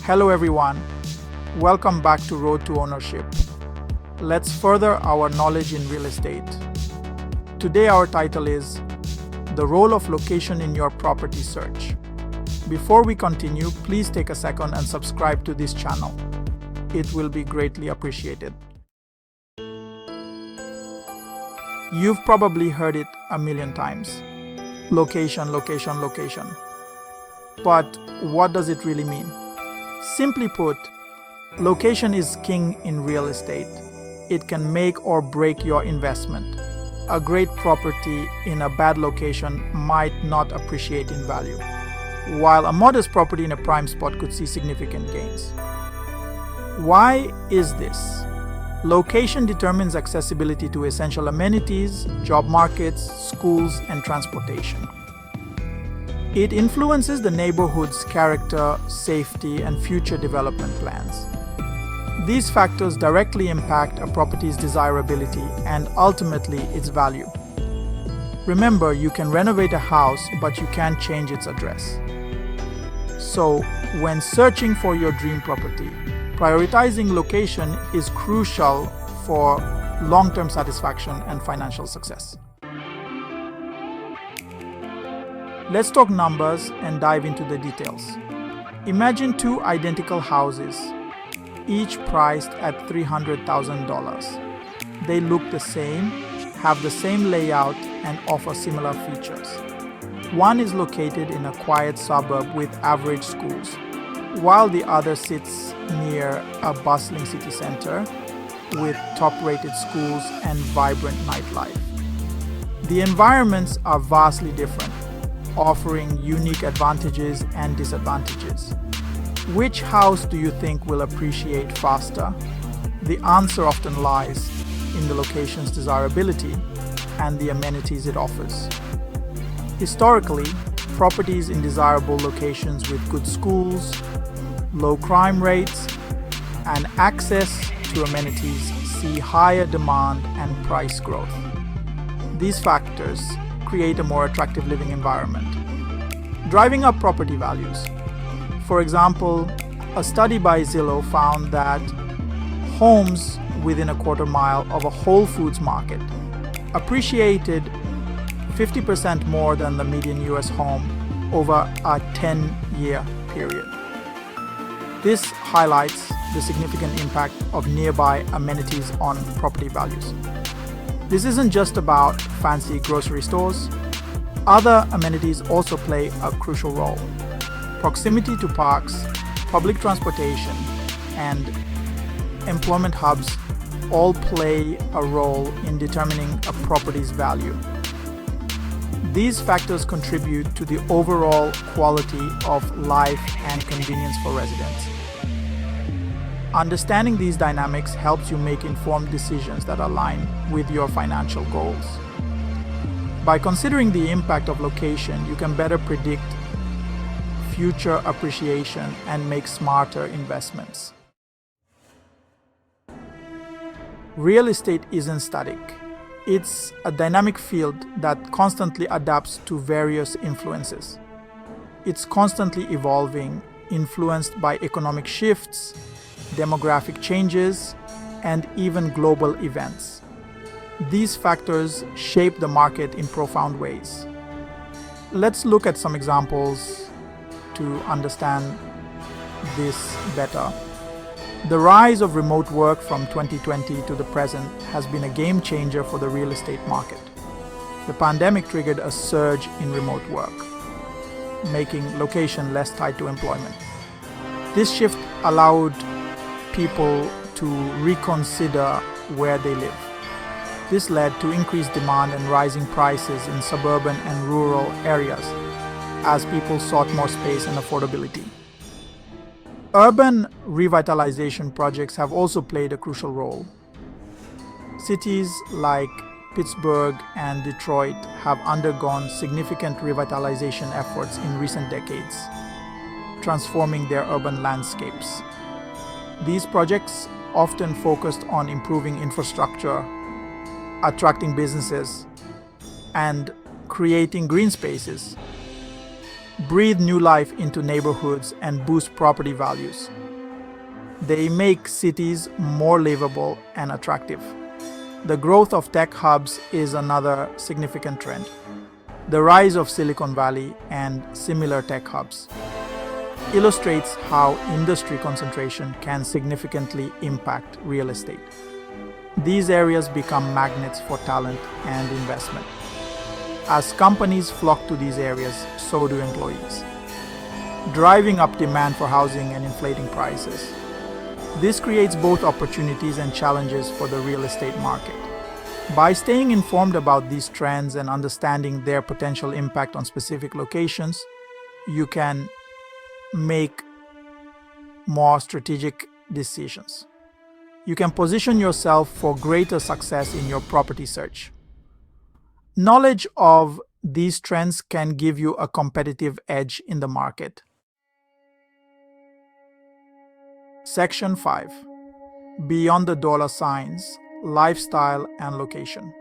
Hello everyone, welcome back to Road to Ownership. Let's further our knowledge in real estate. Today our title is The Role of Location in Your Property Search. Before we continue, please take a second and subscribe to this channel. It will be greatly appreciated. You've probably heard it a million times. Location, location, location. But what does it really mean? Simply put, location is king in real estate. It can make or break your investment. A great property in a bad location might not appreciate in value, while a modest property in a prime spot could see significant gains. Why is this? Location determines accessibility to essential amenities, job markets, schools, and transportation. It influences the neighborhood's character, safety, and future development plans. These factors directly impact a property's desirability and ultimately its value. Remember, you can renovate a house, but you can't change its address. So, when searching for your dream property, prioritizing location is crucial for long-term satisfaction and financial success. Let's talk numbers and dive into the details. Imagine two identical houses, each priced at $300,000. They look the same, have the same layout, and offer similar features. One is located in a quiet suburb with average schools, while the other sits near a bustling city center with top-rated schools and vibrant nightlife. The environments are vastly different, offering unique advantages and disadvantages. Which house do you think will appreciate faster? The answer often lies in the location's desirability and the amenities it offers. Historically, properties in desirable locations with good schools, low crime rates, and access to amenities see higher demand and price growth. These factors create a more attractive living environment, driving up property values. For example, a study by Zillow found that homes within a quarter mile of a Whole Foods market appreciated 50% more than the median US home over a 10-year period. This highlights the significant impact of nearby amenities on property values. This isn't just about fancy grocery stores. Other amenities also play a crucial role. Proximity to parks, public transportation, and employment hubs all play a role in determining a property's value. These factors contribute to the overall quality of life and convenience for residents. Understanding these dynamics helps you make informed decisions that align with your financial goals. By considering the impact of location, you can better predict future appreciation and make smarter investments. Real estate isn't static. It's a dynamic field that constantly adapts to various influences. It's constantly evolving, influenced by economic shifts, demographic changes, and even global events. These factors shape the market in profound ways. Let's look at some examples to understand this better. The rise of remote work from 2020 to the present has been a game changer for the real estate market. The pandemic triggered a surge in remote work, making location less tied to employment. This shift allowed people to reconsider where they live. This led to increased demand and rising prices in suburban and rural areas as people sought more space and affordability. Urban revitalization projects have also played a crucial role. Cities like Pittsburgh and Detroit have undergone significant revitalization efforts in recent decades, transforming their urban landscapes. These projects often focused on improving infrastructure, attracting businesses, and creating green spaces. breathe new life into neighborhoods and boost property values. They make cities more livable and attractive. The growth of tech hubs is another significant trend. The rise of Silicon Valley and similar tech hubs illustrates how industry concentration can significantly impact real estate. These areas become magnets for talent and investment. As companies flock to these areas, so do employees, driving up demand for housing and inflating prices. This creates both opportunities and challenges for the real estate market. By staying informed about these trends and understanding their potential impact on specific locations, you can make more strategic decisions. You can position yourself for greater success in your property search. Knowledge of these trends can give you a competitive edge in the market. Section 5. Beyond the dollar signs, lifestyle and location.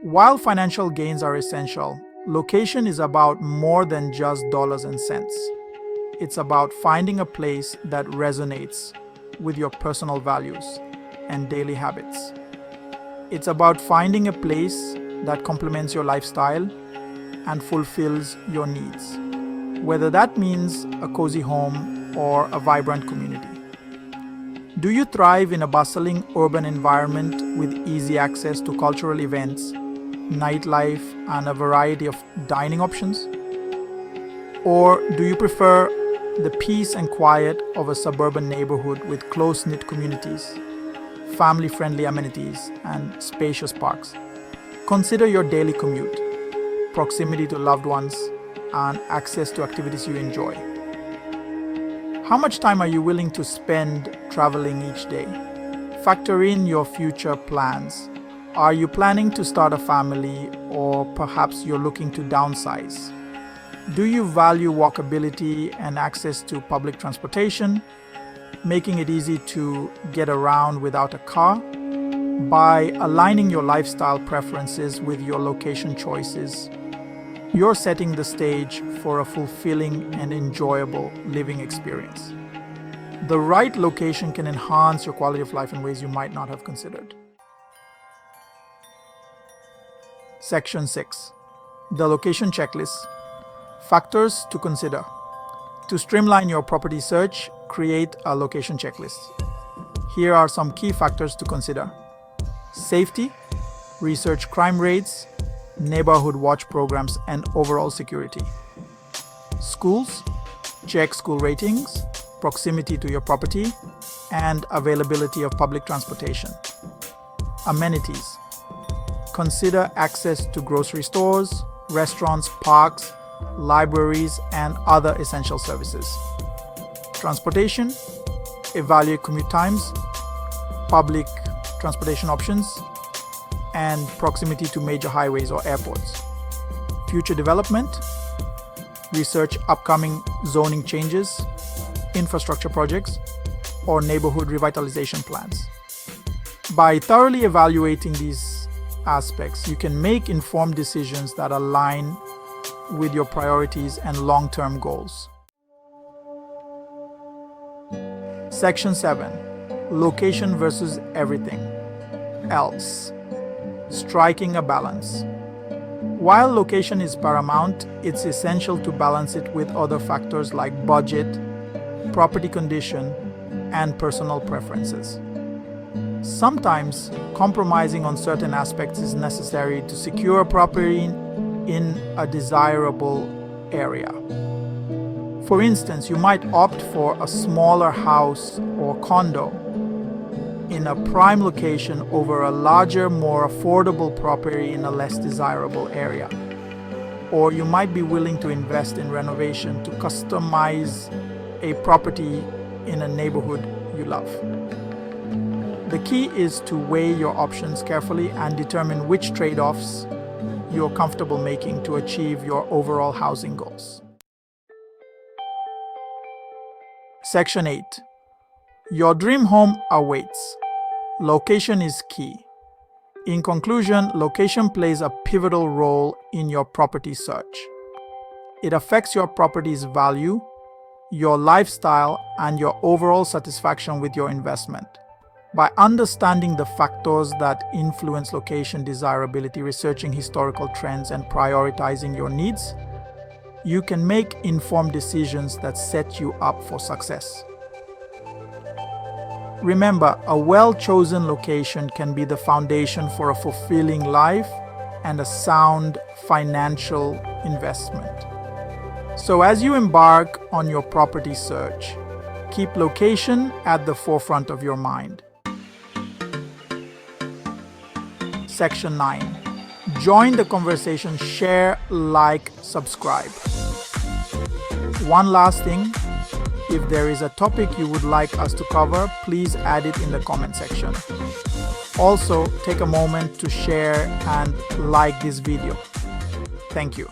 While financial gains are essential, location is about more than just dollars and cents. It's about finding a place that resonates with your personal values and daily habits. It's about finding a place that complements your lifestyle and fulfills your needs, whether that means a cozy home or a vibrant community. Do you thrive in a bustling urban environment with easy access to cultural events, nightlife, and a variety of dining options? Or do you prefer the peace and quiet of a suburban neighborhood with close-knit communities, family-friendly amenities, and spacious parks? Consider your daily commute, proximity to loved ones, and access to activities you enjoy. How much time are you willing to spend traveling each day? Factor in your future plans. Are you planning to start a family, or perhaps you're looking to downsize? Do you value walkability and access to public transportation, making it easy to get around without a car? By aligning your lifestyle preferences with your location choices, you're setting the stage for a fulfilling and enjoyable living experience. The right location can enhance your quality of life in ways you might not have considered. Section 6. The location checklist. Factors to consider. To streamline your property search, create a location checklist. Here are some key factors to consider. Safety, research crime rates, neighborhood watch programs, and overall security. Schools, check school ratings, proximity to your property, and availability of public transportation. Amenities. Consider access to grocery stores, restaurants, parks, libraries, and other essential services. Transportation. Evaluate commute times, public transportation options, and proximity to major highways or airports. Future development. Research upcoming zoning changes, infrastructure projects, or neighborhood revitalization plans. By thoroughly evaluating these aspects, you can make informed decisions that align with your priorities and long-term goals. Section 7. Location versus everything else. Striking a balance. While location is paramount, it's essential to balance it with other factors like budget, property condition, and personal preferences. Sometimes, compromising on certain aspects is necessary to secure a property in a desirable area. For instance, you might opt for a smaller house or condo in a prime location over a larger, more affordable property in a less desirable area. Or you might be willing to invest in renovation to customize a property in a neighborhood you love. The key is to weigh your options carefully and determine which trade-offs you're comfortable making to achieve your overall housing goals. Section 8. Your dream home awaits. Location is key. In conclusion, location plays a pivotal role in your property search. It affects your property's value, your lifestyle, and your overall satisfaction with your investment. By understanding the factors that influence location desirability, researching historical trends, and prioritizing your needs, you can make informed decisions that set you up for success. Remember, a well-chosen location can be the foundation for a fulfilling life and a sound financial investment. So as you embark on your property search, keep location at the forefront of your mind. Section 9. Join the conversation, share, like, subscribe. One last thing, if there is a topic you would like us to cover, please add it in the comment section. Also, take a moment to share and like this video. Thank you.